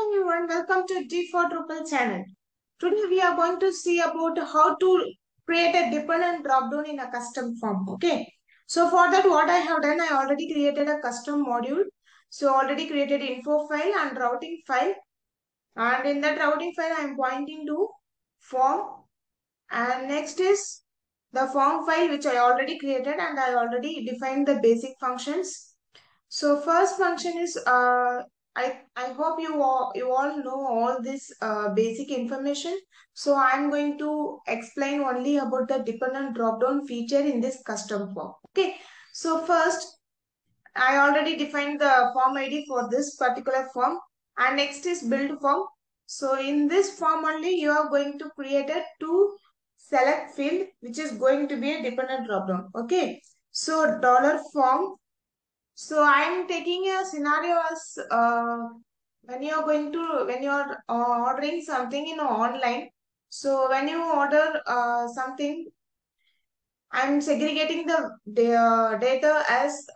everyone, welcome to D4Drupal channel. Today we are going to see about how to create a dependent dropdown in a custom form. Okay. So for that what I have done, I already created a custom module. So already created info file and routing file. And in that routing file I am pointing to form. And next is the form file which I already created and I already defined the basic functions. So first function is I hope you all know all this basic information. So I'm going to explain only about the dependent dropdown feature in this custom form. Okay. So first I already defined the form ID for this particular form, and next is build form. So in this form only you are going to create a to select field which is going to be a dependent dropdown. Okay. So dollar form, so I'm taking a scenario as when you're ordering something in online. So when you order something, I'm segregating the data as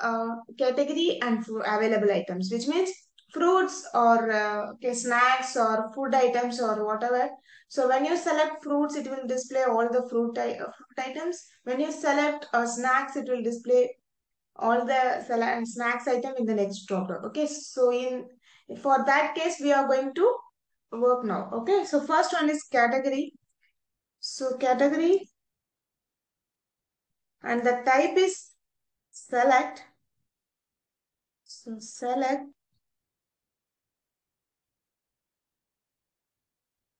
category and available items, which means fruits or okay, snacks or food items or whatever. So when you select fruits, it will display all the fruit items. When you select snacks, it will display all the snacks item in the next dropdown. Okay, so in for that case we are going to work now. Okay, so first one is category. So category, and the type is select. So select,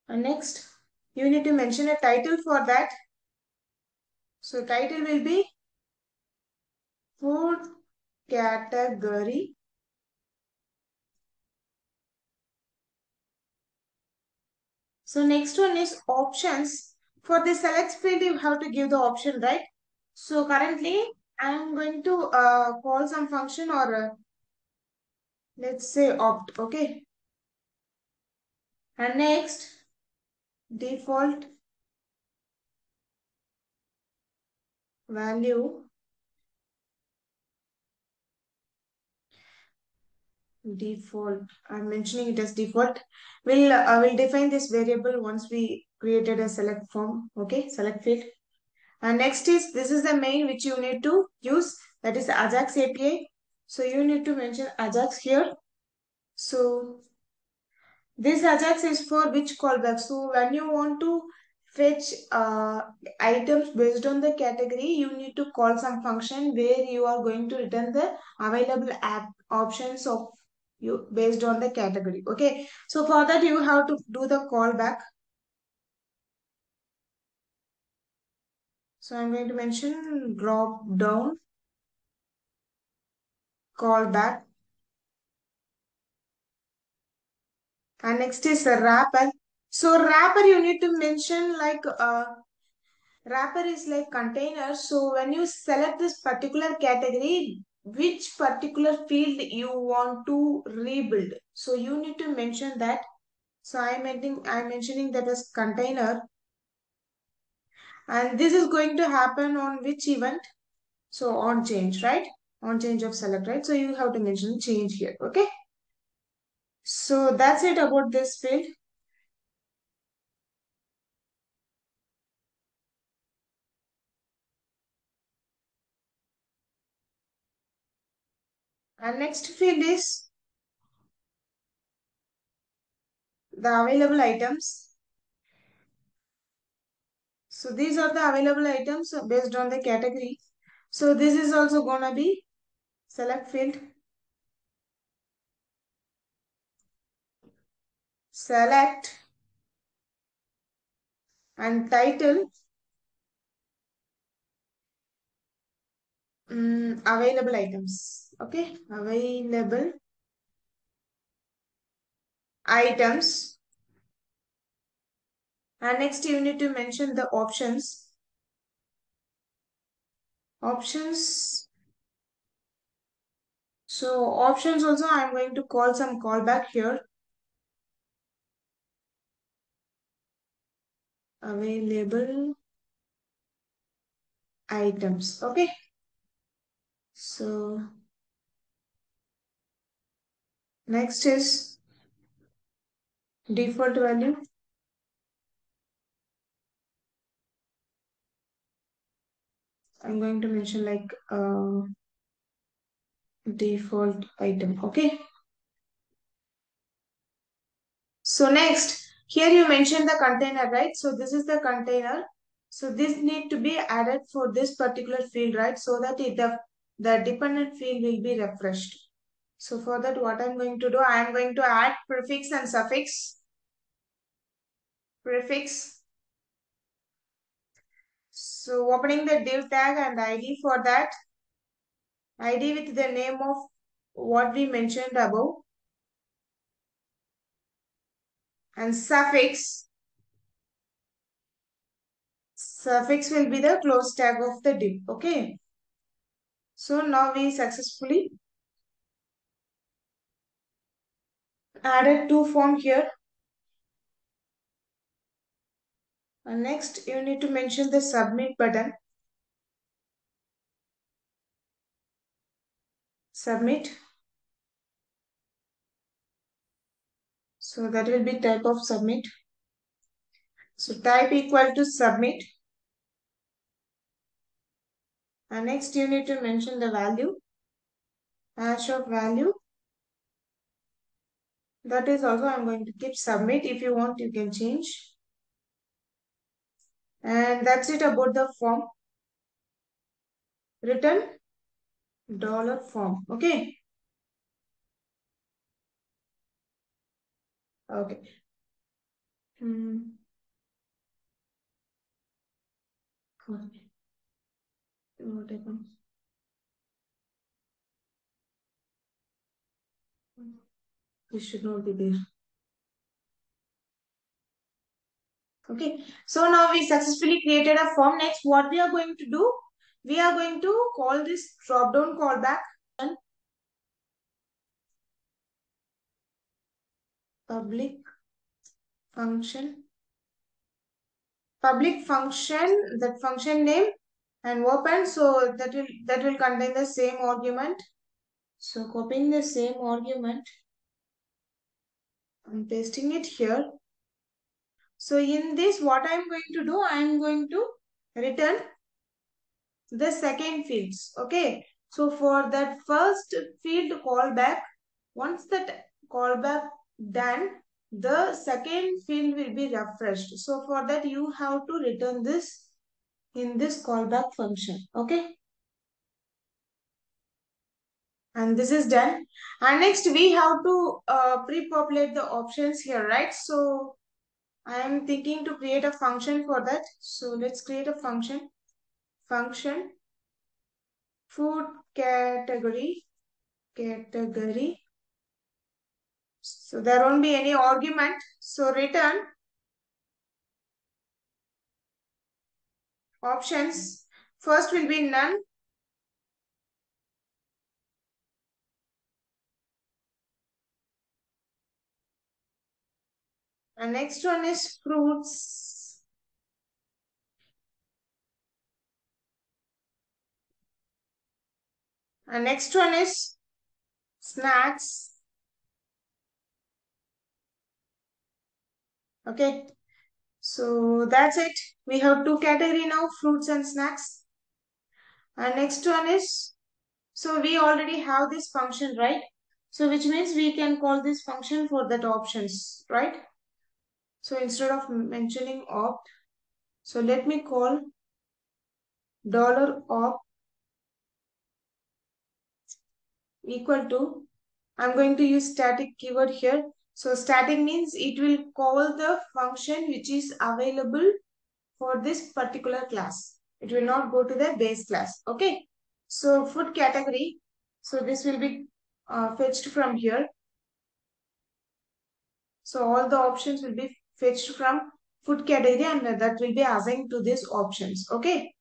and next you need to mention a title for that. So title will be food category. So next one is options. For the select field, you have to give the option, right? So currently, I am going to call some function or let's say opt. Okay. And next, default value, default. I'm mentioning it as default. We'll define this variable once we created a select form. Okay, select field. And next is, this is the main which you need to use, that is Ajax API. So you need to mention Ajax here. So this Ajax is for which callback. So when you want to fetch items based on the category, you need to call some function where you are going to return the available app options of you based on the category. Okay. So for that you have to do the callback. So I'm going to mention drop down callback. And next is the wrapper. So wrapper you need to mention like wrapper is like container. So when you select this particular category, which particular field you want to rebuild. So you need to mention that. So I'm mentioning that as container. And this is going to happen on which event? So on change, right? On change of select, right? So you have to mention change here. Okay. So that's it about this field. And next field is the available items. So these are the available items based on the category. So this is also gonna be select field, select, and title, available items. Okay, available items. And next you need to mention the options. Options. So options also I'm going to call some callback here. Available items. Okay. So, next is default value. I'm going to mention like default item. Okay. So next, here you mentioned the container, right? So this is the container. So this need to be added for this particular field, right? So that the dependent field will be refreshed. So for that, what I'm going to do, I am going to add prefix and suffix. Prefix. So opening the div tag and ID for that. ID with the name of what we mentioned above. And suffix. Suffix will be the close tag of the div. Okay. So now we successfully added two form here. And next you need to mention the submit button. Submit. So that will be type of submit. So type equal to submit. And next you need to mention the value. Hash of value. That is also I'm going to keep submit. If you want, you can change. And that's it about the form. Return dollar form. Okay. Okay. Hmm. Okay. What happened? This should not be there. Okay. So now we successfully created a form. Next, what we are going to do? We are going to call this drop-down callback and public function. Public function, that function name and open. So that will contain the same argument. So copying the same argument and pasting it here. So in this, what I am going to do, I am going to return the second fields. Okay. So for that first field callback, once that callback done, the second field will be refreshed. So for that, you have to return this in this callback function. Okay. And this is done. And next we have to pre-populate the options here, right? So I am thinking to create a function for that. So let's create a function. Function food category. So there won't be any argument. So return options. First will be none. And next one is fruits. And next one is snacks. Okay. So that's it. We have two category now, fruits and snacks. And next one is, so we already have this function, right? So which means we can call this function for that options, right? So instead of mentioning opt, so let me call $opt equal to, I'm going to use static keyword here. So static means it will call the function which is available for this particular class. It will not go to the base class. Okay. So food category. So this will be fetched from here. So all the options will be fetched from food category and that will be assigned to these options. Okay.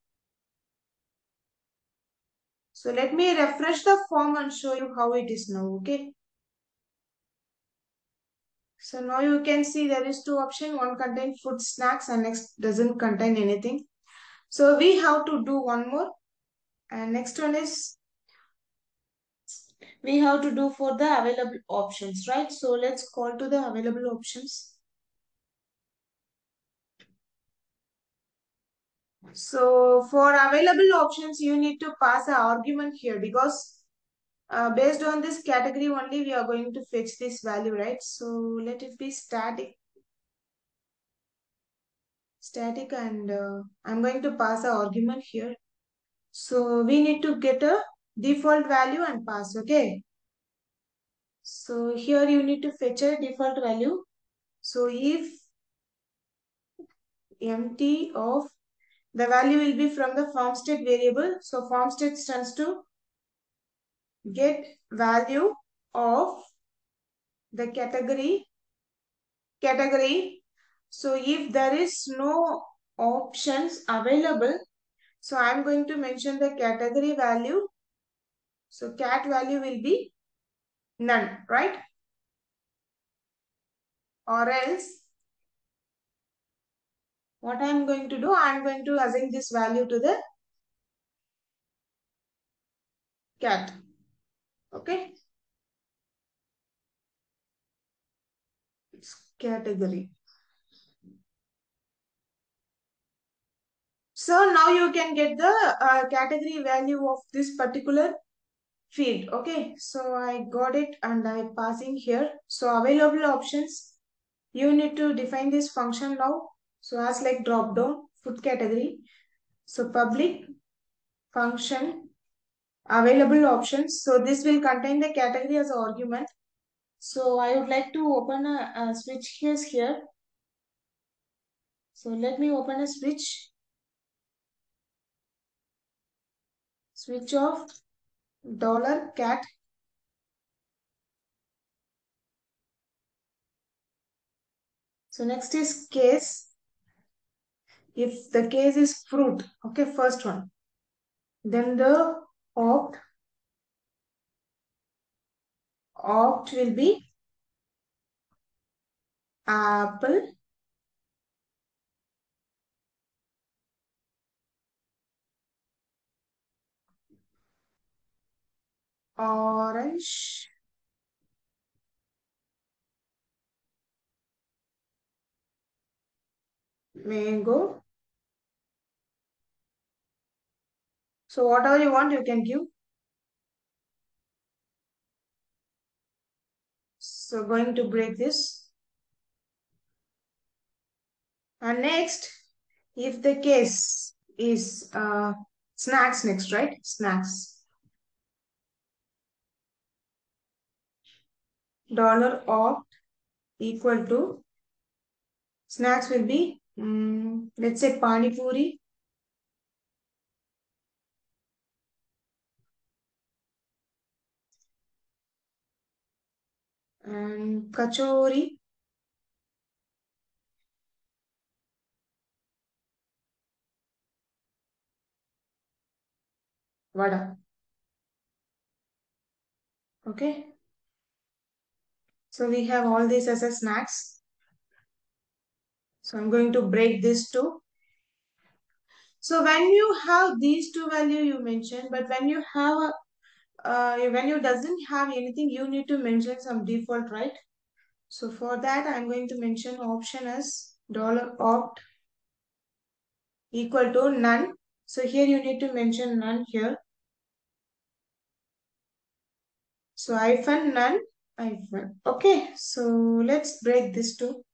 So let me refresh the form and show you how it is now. Okay. So now you can see there is two options. One contains food snacks and next doesn't contain anything. So we have to do one more. And next one is we have to do for the available options, right? So let's call to the available options. So for available options, you need to pass an argument here because based on this category only, we are going to fetch this value, right? So let it be static, and I'm going to pass an argument here. So we need to get a default value and pass, okay? So here you need to fetch a default value. So if empty of the value will be from the form state variable. So form state stands to get value of the category. So if there is no options available, so I'm going to mention the category value. So cat value will be none, right? Or else what I'm going to do, I'm going to assign this value to the cat. Okay. It's category. So now you can get the category value of this particular field. Okay, so I got it and I'm passing here. So available options, you need to define this function now. So as like drop down food category. So public function available options. So this will contain the category as an argument. So I would like to open a switch case here. So let me open a switch of $cat. So next is case. If the case is fruit, okay, first one. Then the opt will be apple, orange, mango. So whatever you want, you can give. So going to break this. And next, if the case is snacks next, right? Snacks. $opt equal to snacks will be, let's say pani puri and kachori, vada. Okay. So we have all these as a snacks. So I'm going to break this too. So when you have these two value you mentioned, but when you have when you doesn't have anything, you need to mention some default, right? So for that, I'm going to mention option as $opt equal to none. So here you need to mention none here. So hyphen none hyphen. Okay. So let's break this too.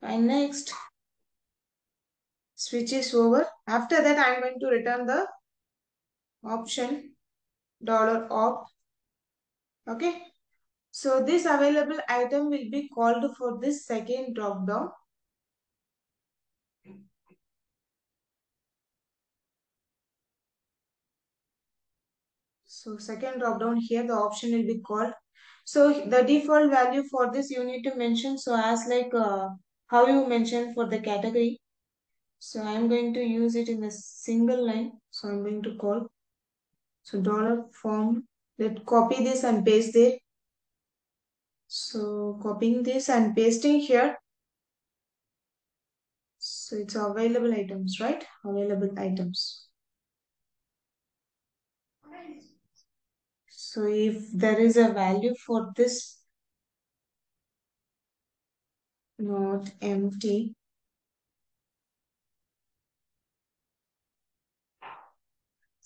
And next, switch is over. After that, I'm going to return the option $opt. Okay. So this available item will be called for this second drop down. So second drop down here, the option will be called. So the default value for this you need to mention. So as like how you mention for the category. So I'm going to use it in a single line. So I'm going to call. So $form. Let copy this and paste it. So copying this and pasting here. So it's available items, right? Available items. So if there is a value for this not empty,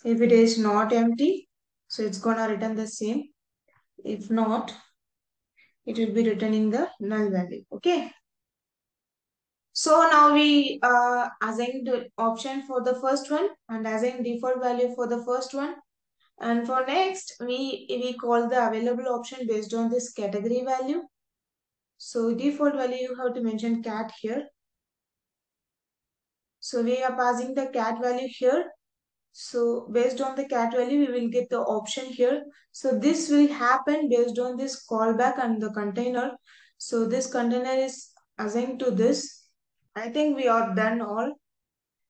If it is not empty, so it's gonna return the same. If not, it will be returning the null value. Okay. So now we assign the option for the first one and assign default value for the first one. And for next, we call the available option based on this category value. So default value, you have to mention cat here. So we are passing the cat value here. So based on the cat value, we will get the option here. So this will happen based on this callback and the container. So this container is assigned to this. I think we are done all.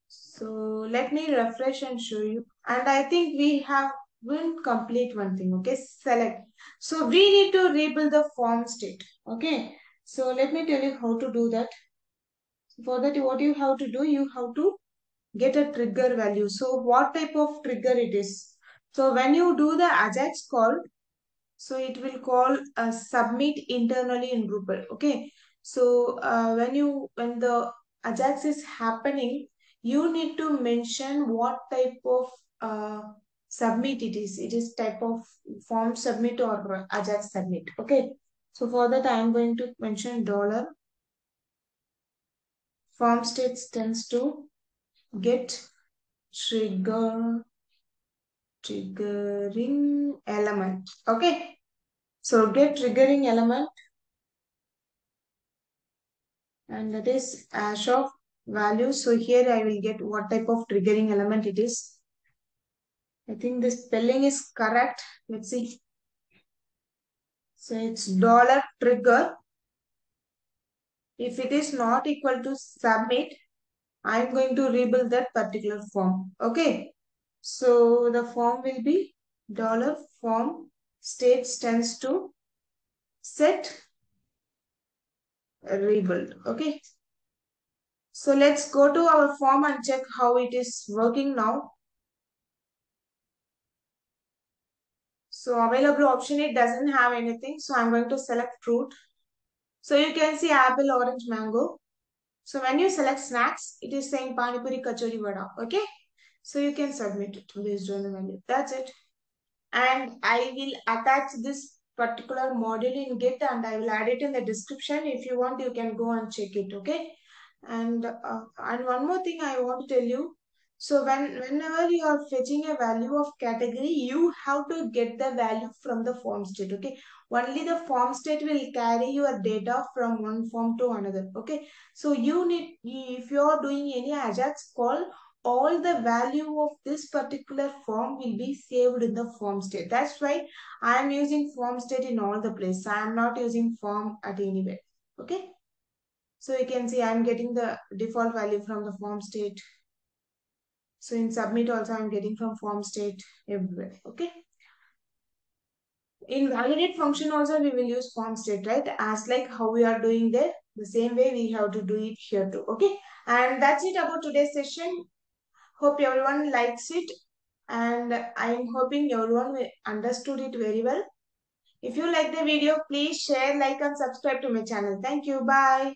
So let me refresh and show you. And I think we have will complete one thing. Okay, select. So we need to rebuild the form state. Okay. So let me tell you how to do that. For that, what you have to do, you have to get a trigger value. So what type of trigger it is? So when you do the Ajax call, so it will call a submit internally in Drupal. Okay. So when the Ajax is happening, you need to mention what type of submit it is. It is type of form submit or Ajax submit. Okay. So for that, I am going to mention dollar form states tends to get trigger triggering element. Okay. So get triggering element and that is hash of value. So here I will get what type of triggering element it is. I think the spelling is correct. Let's see. So it's dollar trigger. If it is not equal to submit, I'm going to rebuild that particular form. Okay. So the form will be dollar form states tends to set rebuild. Okay. So let's go to our form and check how it is working now. So available option, it doesn't have anything. So I'm going to select fruit. So you can see apple, orange, mango. So when you select snacks, it is saying pani puri, kachori, vada. Okay. So you can submit it based on the value. That's it. And I will attach this particular module in Git and I will add it in the description. If you want, you can go and check it. Okay. And one more thing I want to tell you. So whenever you are fetching a value of category, you have to get the value from the form state. Okay. Only the form state will carry your data from one form to another. Okay. So you need, if you are doing any Ajax call, all the value of this particular form will be saved in the form state. That's why I am using form state in all the places. I am not using form at anywhere. Okay. So you can see I'm getting the default value from the form state. So in submit also I'm getting from form state everywhere. Okay. In validate function also we will use form state, right? As like how we are doing there, the same way we have to do it here too. Okay. And that's it about today's session. Hope everyone likes it. And I am hoping everyone understood it very well. If you like the video, please share, like and subscribe to my channel. Thank you. Bye.